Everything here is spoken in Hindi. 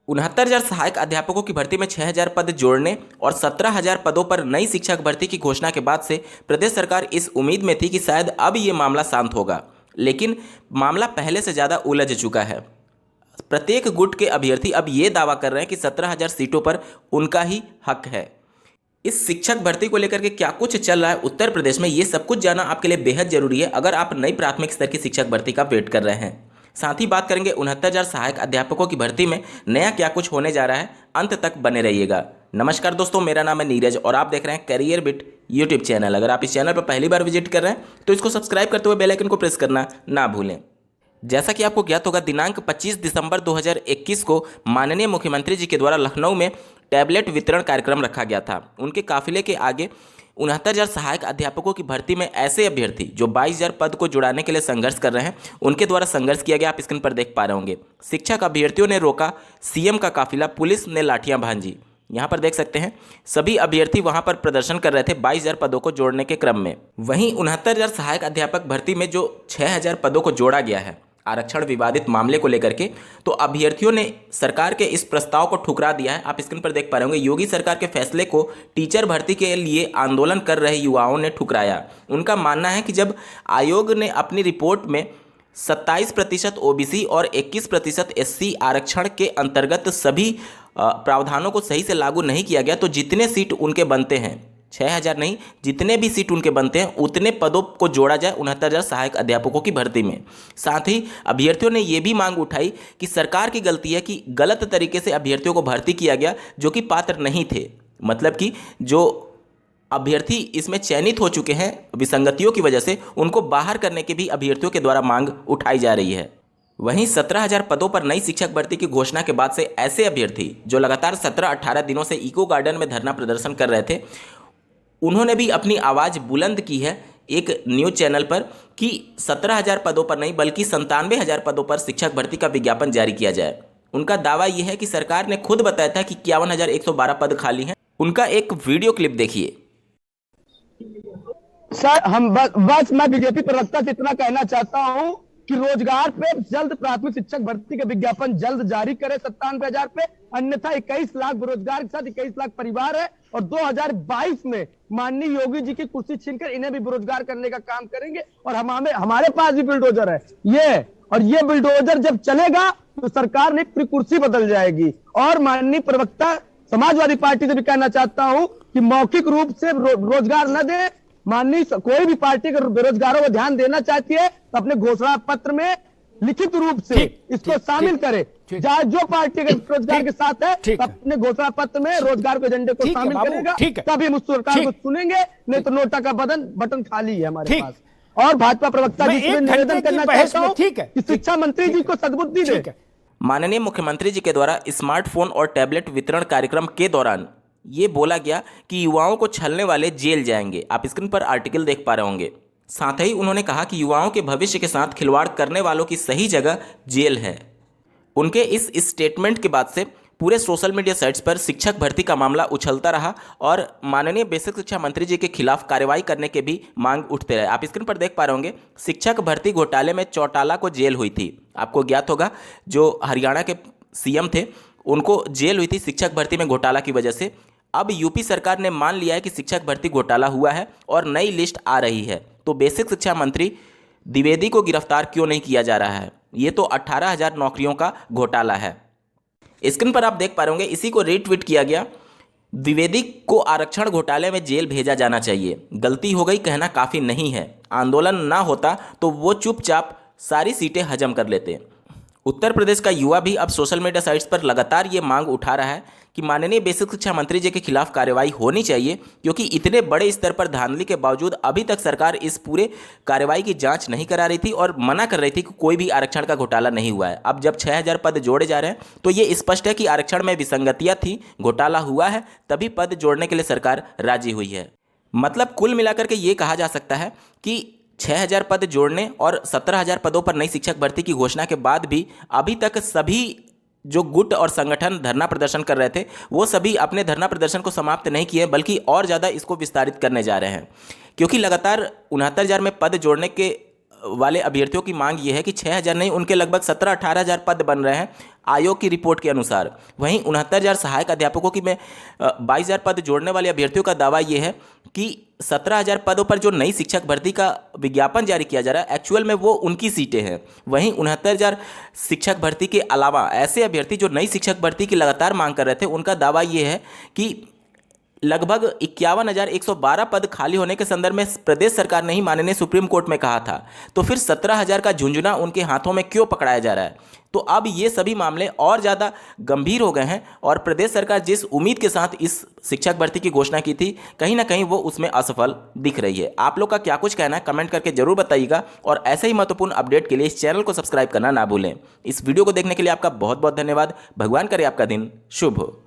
69,000 सहायक अध्यापकों की भर्ती में 6,000 पद जोड़ने और 17,000 पदों पर नई शिक्षक भर्ती की घोषणा के बाद से प्रदेश सरकार इस उम्मीद में थी कि शायद अब ये मामला शांत होगा, लेकिन मामला पहले से ज़्यादा उलझ चुका है। प्रत्येक गुट के अभ्यर्थी अब ये दावा कर रहे हैं कि 17,000 सीटों पर उनका ही हक है। इस शिक्षक भर्ती को लेकर के क्या कुछ चल रहा है उत्तर प्रदेश में, ये सब कुछ जानना आपके लिए बेहद जरूरी है अगर आप नई प्राथमिक स्तर की शिक्षक भर्ती का वेट कर रहे हैं। साथ ही बात करेंगे 69,000 सहायक अध्यापकों की भर्ती में नया क्या कुछ होने जा रहा है। अंत तक बने रहिएगा। नमस्कार दोस्तों, मेरा नाम है नीरज और आप देख रहे हैं करियर बिट यूट्यूब चैनल। अगर आप इस चैनल पर पहली बार विजिट कर रहे हैं तो इसको सब्सक्राइब करते हुए बेल आइकन को प्रेस करना ना भूलें। जैसा कि आपको ज्ञात होगा, दिनांक 25 दिसंबर 2021 को माननीय मुख्यमंत्री जी के द्वारा लखनऊ में टैबलेट वितरण कार्यक्रम रखा गया था। उनके काफिले के आगे 69,000 सहायक अध्यापकों की भर्ती में ऐसे अभ्यर्थी जो 22,000 पद को जुड़ाने के लिए संघर्ष कर रहे हैं, उनके द्वारा संघर्ष किया गया। आप स्क्रीन पर देख पा रहे होंगे। शिक्षक अभ्यर्थियों ने रोका सीएम का काफिला, पुलिस ने लाठियां भांजी। यहाँ पर देख सकते हैं सभी अभ्यर्थी वहां पर प्रदर्शन कर रहे थे 22,000 पदों को जोड़ने के क्रम में। वहीं 69,000 सहायक अध्यापक भर्ती में जो 6,000 पदों को जोड़ा गया है आरक्षण विवादित मामले को लेकर के, तो अभ्यर्थियों ने सरकार के इस प्रस्ताव को ठुकरा दिया है। आप स्क्रीन पर देख पा रहे होंगे। योगी सरकार के फैसले को टीचर भर्ती के लिए आंदोलन कर रहे युवाओं ने ठुकराया। उनका मानना है कि जब आयोग ने अपनी रिपोर्ट में 27% ओबीसी और 21% एससी आरक्षण के अंतर्गत सभी प्रावधानों को सही से लागू नहीं किया गया, तो जितने सीट उनके बनते हैं 6,000 नहीं, जितने भी सीट उनके बनते हैं उतने पदों को जोड़ा जाए 69,000 सहायक अध्यापकों की भर्ती में। साथ ही अभ्यर्थियों ने यह भी मांग उठाई कि सरकार की गलती है कि गलत तरीके से अभ्यर्थियों को भर्ती किया गया जो कि पात्र नहीं थे। मतलब कि जो अभ्यर्थी इसमें चयनित हो चुके हैं विसंगतियों की वजह से, उनको बाहर करने की भी अभ्यर्थियों के द्वारा मांग उठाई जा रही है। वहीं 17,000 पदों पर नई शिक्षक भर्ती की घोषणा के बाद से ऐसे अभ्यर्थी जो लगातार 17-18 दिनों से इको गार्डन में धरना प्रदर्शन कर रहे थे, उन्होंने भी अपनी आवाज़ बुलंद की है एक न्यूज़ चैनल पर कि 17,000 पदों पर नहीं बल्कि 97,000 पदों पर शिक्षक भर्ती का विज्ञापन जारी किया जाए। उनका दावा यह है कि सरकार ने खुद बताया था कि 51,112 पद खाली हैं। उनका एक वीडियो क्लिप देखिए। सर, हम बस मैं बीजेपी प्रवक्ता से इतना कहना चाहता हूं कि रोजगार पे जल्द प्राथमिक शिक्षक भर्ती का विज्ञापन जल्द जारी करे 97,000 पे, अन्यथा 21 लाख बेरोजगार के साथ 21 लाख परिवार है और 2022 में माननीय योगी जी की कुर्सी छीनकर इन्हें भी बेरोजगार करने का काम करेंगे। और हमारे पास भी बुलडोजर है ये बुलडोजर जब चलेगा तो सरकार ने पूरी कुर्सी बदल जाएगी। और माननीय प्रवक्ता समाजवादी पार्टी से भी कहना चाहता हूं कि मौखिक रूप से रोजगार न दे, माननीय कोई भी पार्टी अगर बेरोजगारों को ध्यान देना चाहती है तो अपने घोषणा पत्र में लिखित रूप से इसको शामिल करे। जो पार्टी अगर रोजगार के साथ है तो अपने घोषणा पत्र में रोजगार के एजेंडे को शामिल करेगा, तभी हम उस सरकार को सुनेंगे, नहीं तो नोटा का बटन खाली है हमारे पास। और भाजपा प्रवक्ता जी से निवेदन करना चाहता हूं कि शिक्षा मंत्री जी को सद्बुद्धि दे। माननीय मुख्यमंत्री जी के द्वारा स्मार्टफोन और टैबलेट वितरण कार्यक्रम के दौरान ये बोला गया कि युवाओं को छलने वाले जेल जाएंगे। आप स्क्रीन पर आर्टिकल देख पा रहे होंगे। साथ ही उन्होंने कहा कि युवाओं के भविष्य के साथ खिलवाड़ करने वालों की सही जगह जेल है। उनके इस स्टेटमेंट के बाद से पूरे सोशल मीडिया साइट्स पर शिक्षक भर्ती का मामला उछलता रहा और माननीय बेसिक शिक्षा मंत्री जी के खिलाफ कार्रवाई करने के भी मांग उठते रहे। आप स्क्रीन पर देख पा रहे होंगे। शिक्षक भर्ती घोटाले में चौटाला को जेल हुई थी। आपको ज्ञात होगा जो हरियाणा के सीएम थे उनको जेल हुई थी शिक्षक भर्ती में घोटाला की वजह से। अब यूपी सरकार ने मान लिया है कि शिक्षक भर्ती घोटाला हुआ है और नई लिस्ट आ रही है, तो बेसिक शिक्षा मंत्री द्विवेदी को गिरफ्तार क्यों नहीं किया जा रहा है? ये तो 18,000 नौकरियों का घोटाला है। स्क्रीन पर आप देख पा रहे होंगे, इसी को रीट्वीट किया गया। द्विवेदी को आरक्षण घोटाले में जेल भेजा जाना चाहिए। गलती हो गई कहना काफ़ी नहीं है। आंदोलन ना होता तो वो चुपचाप सारी सीटें हजम कर लेते। उत्तर प्रदेश का युवा भी अब सोशल मीडिया साइट्स पर लगातार ये मांग उठा रहा है कि माननीय बेसिक शिक्षा मंत्री जी के खिलाफ कार्रवाई होनी चाहिए, क्योंकि इतने बड़े स्तर पर धांधली के बावजूद अभी तक सरकार इस पूरे कार्रवाई की जांच नहीं करा रही थी और मना कर रही थी कि कोई भी आरक्षण का घोटाला नहीं हुआ है। अब जब 6,000 पद जोड़े जा रहे हैं तो ये स्पष्ट है कि आरक्षण में विसंगतियाँ थी, घोटाला हुआ है, तभी पद जोड़ने के लिए सरकार राजी हुई है। मतलब कुल मिलाकर के ये कहा जा सकता है कि 6,000 पद जोड़ने और 17,000 पदों पर नई शिक्षक भर्ती की घोषणा के बाद भी अभी तक सभी जो गुट और संगठन धरना प्रदर्शन कर रहे थे वो सभी अपने धरना प्रदर्शन को समाप्त नहीं किए, बल्कि और ज़्यादा इसको विस्तारित करने जा रहे हैं। क्योंकि लगातार 69,000 में पद जोड़ने के वाले अभ्यर्थियों की मांग ये है कि 6,000 नहीं, उनके लगभग 17-18 हज़ार पद बन रहे हैं आयोग की रिपोर्ट के अनुसार। वहीं 69,000 सहायक अध्यापकों की में 22,000 पद जोड़ने वाले अभ्यर्थियों का दावा ये है कि 17,000 पदों पर जो नई शिक्षक भर्ती का विज्ञापन जारी किया जा रहा है, एक्चुअल में वो उनकी सीटें हैं। वहीं 69,000 शिक्षक भर्ती के अलावा ऐसे अभ्यर्थी जो नई शिक्षक भर्ती की लगातार मांग कर रहे थे, उनका दावा ये है कि लगभग 51,112 पद खाली होने के संदर्भ में प्रदेश सरकार ने ही माननीय सुप्रीम कोर्ट में कहा था, तो फिर 17,000 का झुंझुना उनके हाथों में क्यों पकड़ाया जा रहा है? तो अब ये सभी मामले और ज़्यादा गंभीर हो गए हैं और प्रदेश सरकार जिस उम्मीद के साथ इस शिक्षक भर्ती की घोषणा की थी, कहीं ना कहीं वो उसमें असफल दिख रही है। आप लोग का क्या कुछ कहना है कमेंट करके जरूर बताइएगा और ऐसे ही महत्वपूर्ण अपडेट के लिए इस चैनल को सब्सक्राइब करना ना भूलें। इस वीडियो को देखने के लिए आपका बहुत बहुत धन्यवाद। भगवान करे आपका दिन शुभ हो।